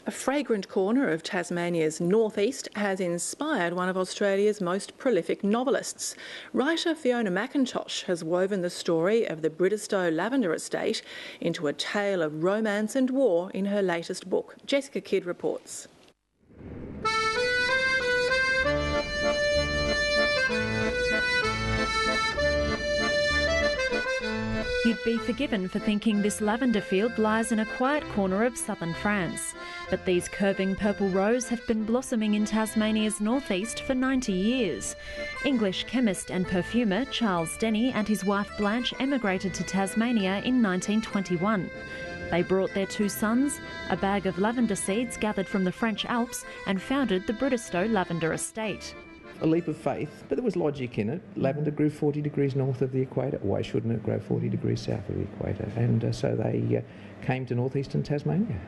A fragrant corner of Tasmania's northeast has inspired one of Australia's most prolific novelists. Writer Fiona McIntosh has woven the story of the Bridestow Lavender Estate into a tale of romance and war in her latest book. Jessica Kidd reports. You'd be forgiven for thinking this lavender field lies in a quiet corner of southern France. But these curving purple rows have been blossoming in Tasmania's northeast for 90 years. English chemist and perfumer Charles Denny and his wife Blanche emigrated to Tasmania in 1921. They brought their two sons, a bag of lavender seeds gathered from the French Alps, and founded the Bridestow Lavender Estate. A leap of faith, but there was logic in it. Lavender grew 40 degrees north of the equator. Why shouldn't it grow 40 degrees south of the equator? And so they came to northeastern Tasmania.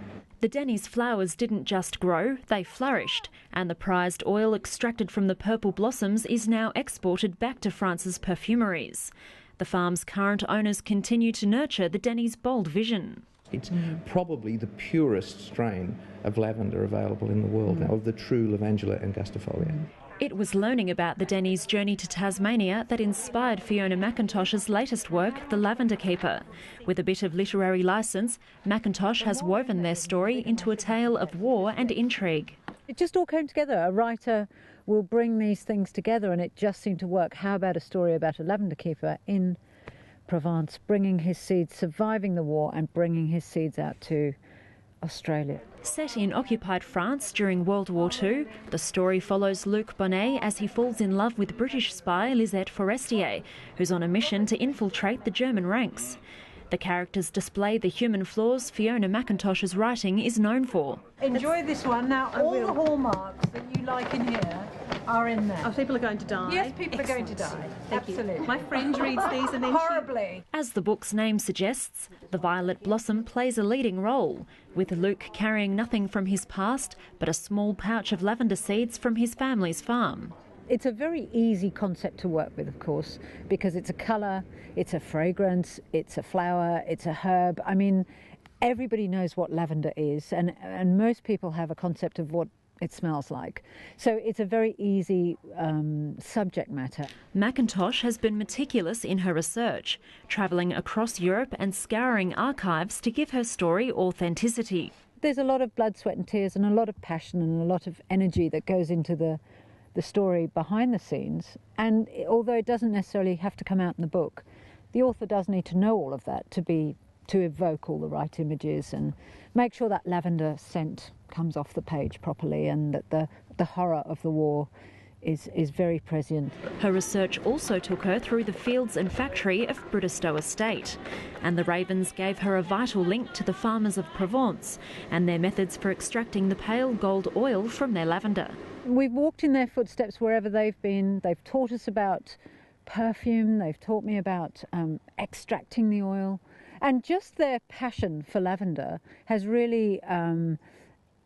The Denny's flowers didn't just grow, they flourished, and the prized oil extracted from the purple blossoms is now exported back to France's perfumeries. The farm's current owners continue to nurture the Denny's bold vision. It's probably the purest strain of lavender available in the world now, of the true Lavandula angustifolia. It was learning about the Denny's journey to Tasmania that inspired Fiona McIntosh's latest work, The Lavender Keeper. With a bit of literary licence, McIntosh has woven their story into a tale of war and intrigue. It just all came together. A writer will bring these things together and it just seemed to work. How about a story about a lavender keeper in Provence, bringing his seeds, surviving the war and bringing his seeds out to Australia. Set in occupied France during World War II, the story follows Luc Bonnet as he falls in love with British spy Lisette Forestier, who's on a mission to infiltrate the German ranks. The characters display the human flaws Fiona McIntosh's writing is known for. Enjoy this one. Now, all the hallmarks that you like in here are in there. Oh, people are going to die? Yes, people are going to die. Thank Absolutely. You. My friend reads these and then horribly. As the book's name suggests, the violet blossom plays a leading role, with Luke carrying nothing from his past but a small pouch of lavender seeds from his family's farm. It's a very easy concept to work with, of course, because it's a colour, it's a fragrance, it's a flower, it's a herb. I mean, everybody knows what lavender is, and most people have a concept of what it smells like. So it's a very easy subject matter. McIntosh has been meticulous in her research, travelling across Europe and scouring archives to give her story authenticity. There's a lot of blood, sweat and tears and a lot of passion and a lot of energy that goes into the story behind the scenes. And although it doesn't necessarily have to come out in the book, the author does need to know all of that to evoke all the right images and make sure that lavender scent comes off the page properly and that the horror of the war is very present. Her research also took her through the fields and factory of Bridestow Estate, and the ravens gave her a vital link to the farmers of Provence and their methods for extracting the pale gold oil from their lavender. We've walked in their footsteps wherever they've been. They've taught us about perfume, they've taught me about extracting the oil, and just their passion for lavender has really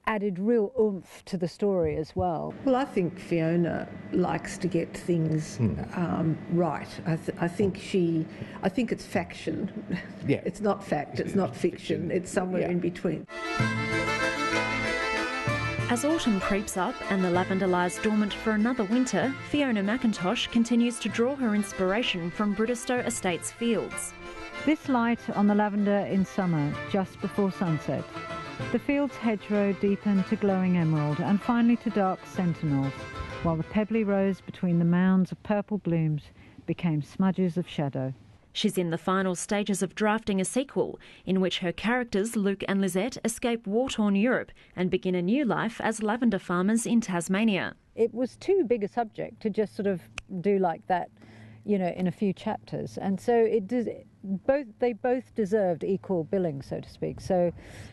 added real oomph to the story as well. Well, I think Fiona likes to get things right. I think it's faction. Yeah. It's not fact, it's not fiction, it's somewhere in between. As autumn creeps up and the lavender lies dormant for another winter, Fiona McIntosh continues to draw her inspiration from Bridestow Estate's fields. This light on the lavender in summer, just before sunset. The field's hedgerow deepened to glowing emerald and finally to dark sentinels, while the pebbly rows between the mounds of purple blooms became smudges of shadow. She's in the final stages of drafting a sequel in which her characters, Luke and Lisette, escape war-torn Europe and begin a new life as lavender farmers in Tasmania. It was too big a subject to just sort of do like that, you know, in a few chapters. And so they both deserved equal billing, so to speak. So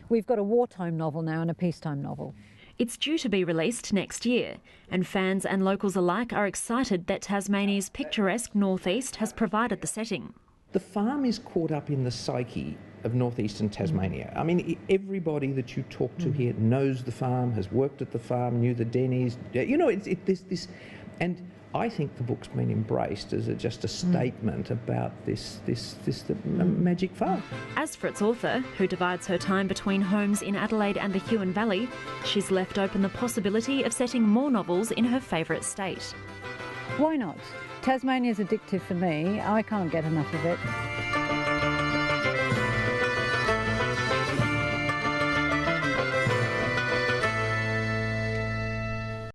we've got a wartime novel now and a peacetime novel. It's due to be released next year, and fans and locals alike are excited that Tasmania's picturesque northeast has provided the setting. The farm is caught up in the psyche of northeastern Tasmania. I mean, everybody that you talk to here knows the farm, has worked at the farm, knew the Denny's. You know, it's this, and I think the book's been embraced as just a statement about this magic far. As for its author, who divides her time between homes in Adelaide and the Huon Valley, she's left open the possibility of setting more novels in her favourite state. Why not? Tasmania's addictive for me. I can't get enough of it.